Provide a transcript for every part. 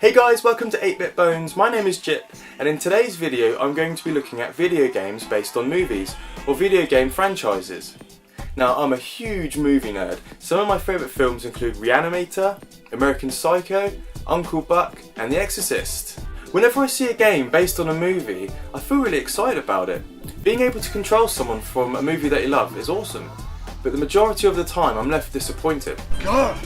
Hey guys, welcome to 8bitbones. My name is Jip, and in today's video I'm going to be looking at video games based on movies, or video game franchises. Now, I'm a huge movie nerd. Some of my favourite films include Reanimator, American Psycho, Uncle Buck, and The Exorcist. Whenever I see a game based on a movie, I feel really excited about it. Being able to control someone from a movie that you love is awesome, but the majority of the time I'm left disappointed. God!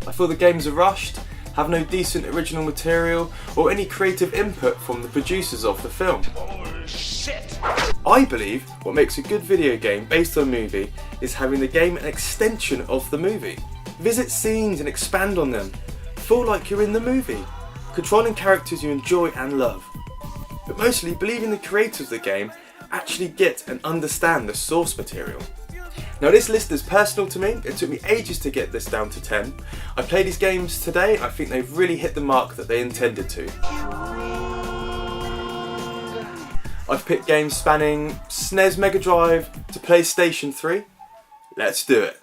I feel the games are rushed, have no decent original material or any creative input from the producers of the film. Oh shit! I believe what makes a good video game based on a movie is having the game an extension of the movie. Visit scenes and expand on them. Feel like you're in the movie, controlling characters you enjoy and love. But mostly believing the creators of the game actually get and understand the source material. Now, this list is personal to me. It took me ages to get this down to 10. I played these games today and I think they've really hit the mark that they intended to. I've picked games spanning SNES Mega Drive to PlayStation 3. Let's do it.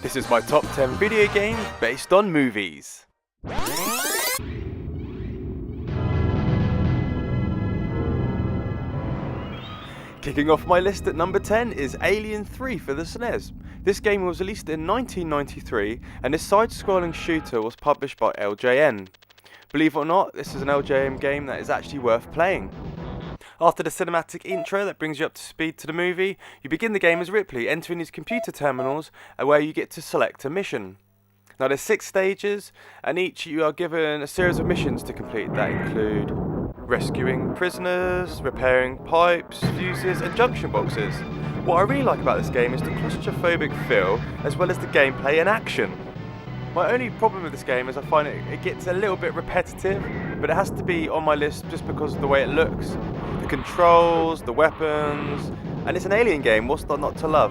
This is my top 10 video games based on movies. Kicking off my list at number 10 is Alien 3 for the SNES. This game was released in 1993 and this side-scrolling shooter was published by LJN. Believe it or not, this is an LJN game that is actually worth playing. After the cinematic intro that brings you up to speed to the movie, you begin the game as Ripley, entering these computer terminals where you get to select a mission. Now there's 6 stages, and each you are given a series of missions to complete that include rescuing prisoners, repairing pipes, fuses and junction boxes. What I really like about this game is the claustrophobic feel, as well as the gameplay and action. My only problem with this game is I find it gets a little bit repetitive, but it has to be on my list just because of the way it looks. The controls, the weapons, and it's an Alien game, what's not to love?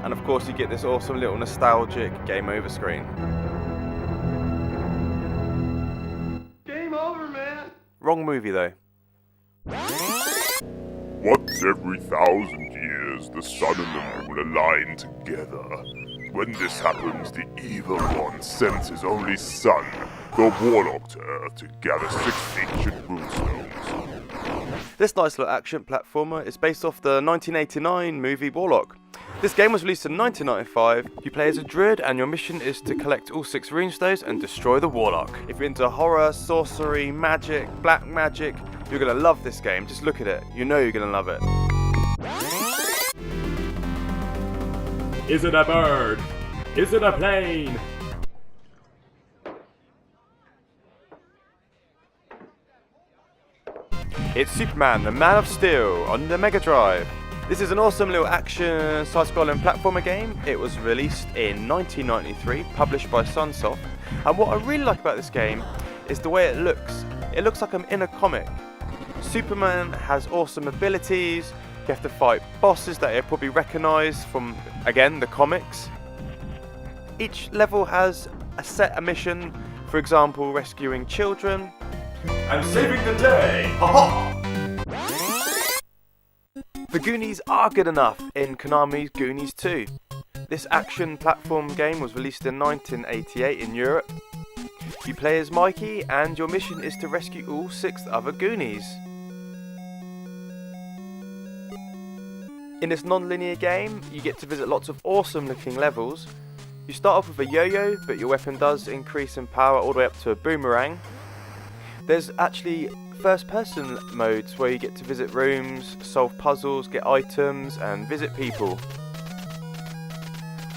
And of course you get this awesome little nostalgic game over screen. Game over, man! Wrong movie though. Once every 1,000 years, the sun and the moon align together. When this happens, the evil one sends his only son, the Warlock, to Earth to gather 6 ancient runestones. This nice little action platformer is based off the 1989 movie Warlock. This game was released in 1995. You play as a druid and your mission is to collect all 6 runestones and destroy the Warlock. If you're into horror, sorcery, magic, black magic, you're going to love this game. Just look at it. You know you're going to love it. Is it a bird? Is it a plane? It's Superman, the Man of Steel on the Mega Drive. This is an awesome little action side-scrolling platformer game. It was released in 1993, published by Sunsoft. And what I really like about this game is the way it looks. It looks like I'm in a comic. Superman has awesome abilities. You have to fight bosses that you probably recognise from, again, the comics. Each level has a mission, for example, rescuing children. I'm saving the day! Ha-ha! The Goonies are good enough in Konami's Goonies 2. This action platform game was released in 1988 in Europe. You play as Mikey and your mission is to rescue all 6 other Goonies. In this non-linear game, you get to visit lots of awesome looking levels. You start off with a yo-yo, but your weapon does increase in power all the way up to a boomerang. There's actually first-person modes where you get to visit rooms, solve puzzles, get items, and visit people.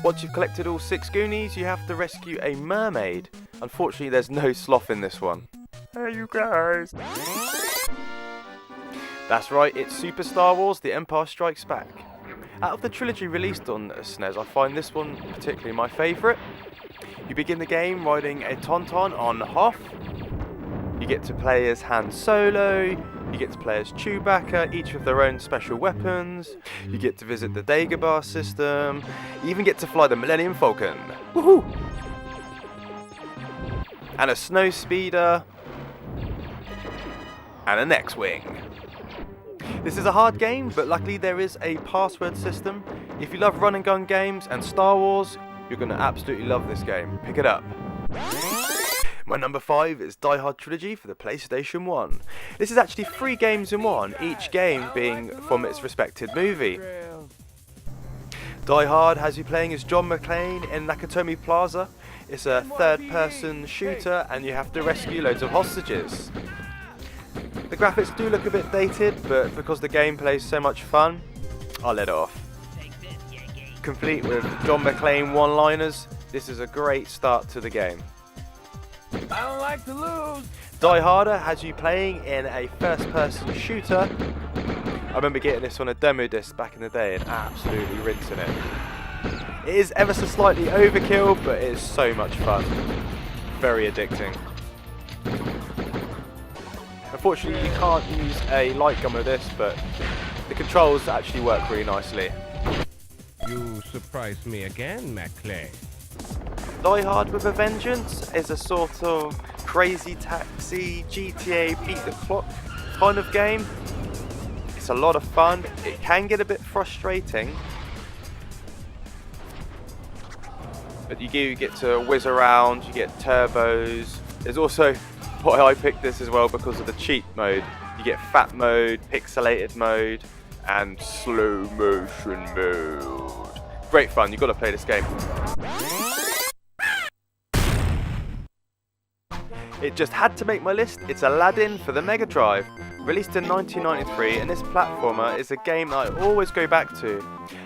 Once you've collected all 6 Goonies, you have to rescue a mermaid. Unfortunately, there's no sloth in this one. Hey, you guys! That's right, it's Super Star Wars: The Empire Strikes Back. Out of the trilogy released on SNES, I find this one particularly my favourite. You begin the game riding a Tauntaun on Hoth. You get to play as Han Solo, You get to play as Chewbacca, each with their own special weapons. You get to visit the Dagobah system. You even get to fly the Millennium Falcon. Woohoo! And a snow speeder. And an X-Wing. This is a hard game, but luckily there is a password system. If you love run and gun games and Star Wars, you're going to absolutely love this game. Pick it up. My number 5 is Hard Trilogy for the PlayStation 1. This is actually 3 games in one, each game being from its respected movie. Die Hard has you playing as John McClane in Nakatomi Plaza. It's a third-person shooter and you have to rescue loads of hostages. The graphics do look a bit dated, but because the gameplay is so much fun, I'll let it off. Complete with John McClane one-liners, this is a great start to the game. I don't like to lose. Die Harder has you playing in a first-person shooter. I remember getting this on a demo disc back in the day and absolutely rinsing it. It is ever so slightly overkill, but it is so much fun. Very addicting. Unfortunately, you can't use a light gun with this, but the controls actually work really nicely. You surprised me again, McClane. Die Hard with a Vengeance is a sort of crazy taxi, GTA beat the clock kind of game. It's a lot of fun. It can get a bit frustrating, but you do get to whiz around, you get turbos. There's also why I picked this as well because of the cheat mode. You get fat mode, pixelated mode, and slow motion mode. Great fun, you've got to play this game. It just had to make my list. It's Aladdin for the Mega Drive. Released in 1993, and this platformer is a game that I always go back to,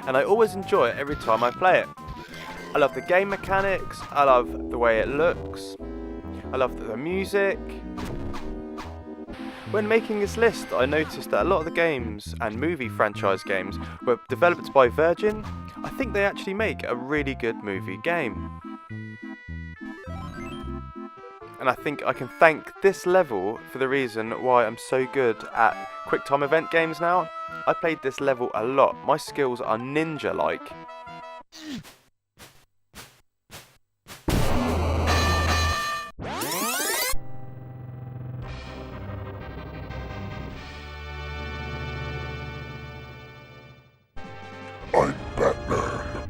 and I always enjoy it every time I play it. I love the game mechanics, I love the way it looks, I love the music. When making this list, I noticed that a lot of the games and movie franchise games were developed by Virgin. I think they actually make a really good movie game. And I think I can thank this level for the reason why I'm so good at quick time event games now. I played this level a lot. My skills are ninja-like. I'm Batman.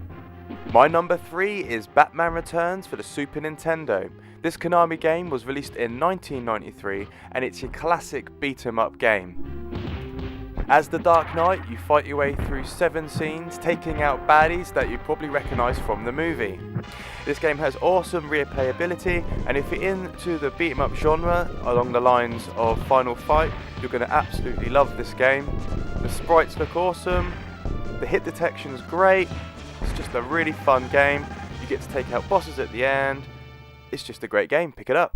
My number 3 is Batman Returns for the Super Nintendo. This Konami game was released in 1993 and it's your classic beat-em-up game. As the Dark Knight, you fight your way through 7 scenes, taking out baddies that you probably recognise from the movie. This game has awesome replayability, and if you're into the beat-em-up genre along the lines of Final Fight, you're going to absolutely love this game. The sprites look awesome, the hit detection is great, it's just a really fun game, you get to take out bosses at the end, it's just a great game, pick it up.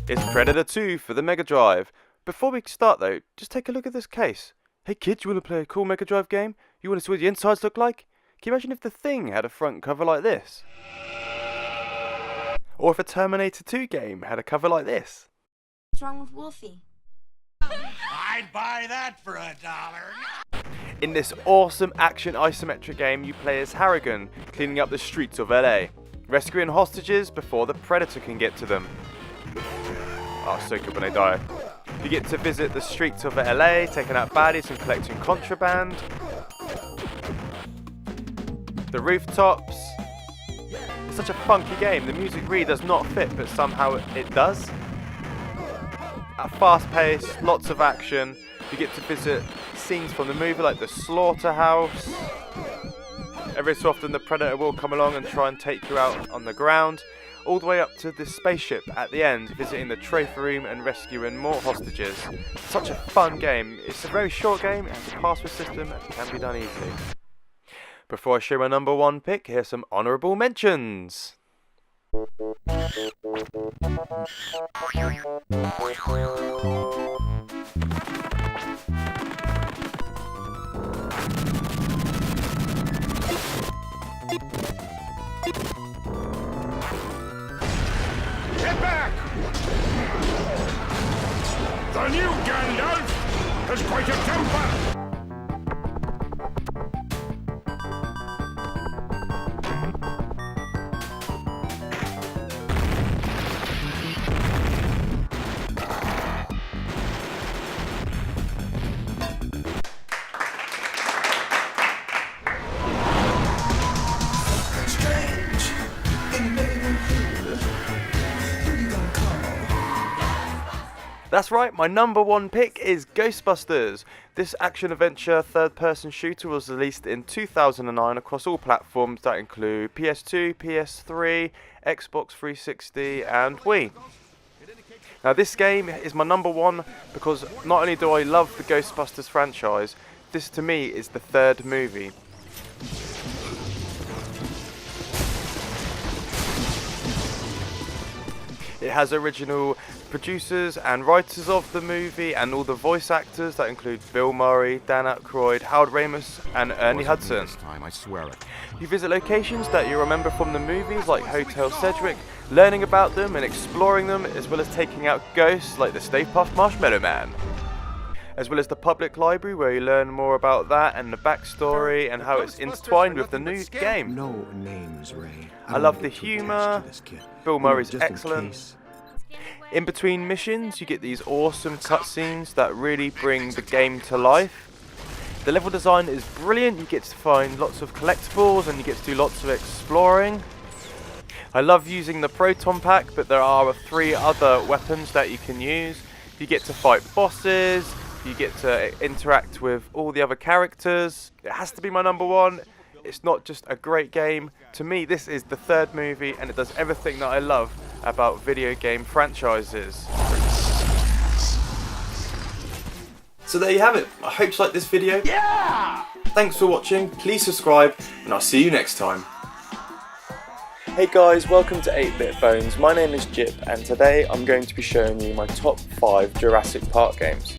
It's Predator 2 for the Mega Drive. Before we start though, just take a look at this case. Hey kids, you want to play a cool Mega Drive game? You want to see what the insides look like? Can you imagine if the Thing had a front cover like this? Or if a Terminator 2 game had a cover like this? What's wrong with Wolfie? I'd buy that for $1. In this awesome action isometric game, you play as Harrigan, cleaning up the streets of LA, rescuing hostages before the Predator can get to them. Oh, so good when they die. You get to visit the streets of LA, taking out baddies and collecting contraband. The rooftops. It's such a funky game. The music really does not fit, but somehow it does. At fast pace, lots of action. You get to visit scenes from the movie like the slaughterhouse. Every so often the Predator will come along and try and take you out on the ground. All the way up to this spaceship at the end, visiting the trophy room and rescuing more hostages. Such a fun game. It's a very short game, it has a password system and can be done easily. Before I show my number 1 pick, here's some honourable mentions. Get back! The new Gandalf has quite a temper. That's right, my number one pick is Ghostbusters. This action-adventure third-person shooter was released in 2009 across all platforms that include PS2, PS3, Xbox 360 and Wii. Now this game is my number one because not only do I love the Ghostbusters franchise, this to me is the third movie. It has original producers and writers of the movie and all the voice actors that include Bill Murray, Dan Aykroyd, Harold Ramis and Ernie Hudson. This time, I swear it. You visit locations that you remember from the movies like Hotel Sedgwick, learning about them and exploring them, as well as taking out ghosts like the Stay Puft Marshmallow Man. As well as the public library where you learn more about that and the backstory and how it's intertwined with the new game. No names, Ray. I love the humour, Bill Murray's excellent. In between missions, you get these awesome cutscenes that really bring the game to life. The level design is brilliant, you get to find lots of collectibles and you get to do lots of exploring. I love using the proton pack, but there are 3 other weapons that you can use. You get to fight bosses, you get to interact with all the other characters. It has to be my number one. It's not just a great game. To me, this is the third movie and it does everything that I love about video game franchises. So there you have it. I hope you liked this video. Yeah! Thanks for watching. Please subscribe and I'll see you next time. Hey guys, welcome to 8bitbones. My name is Jip and today I'm going to be showing you my top 5 Jurassic Park games.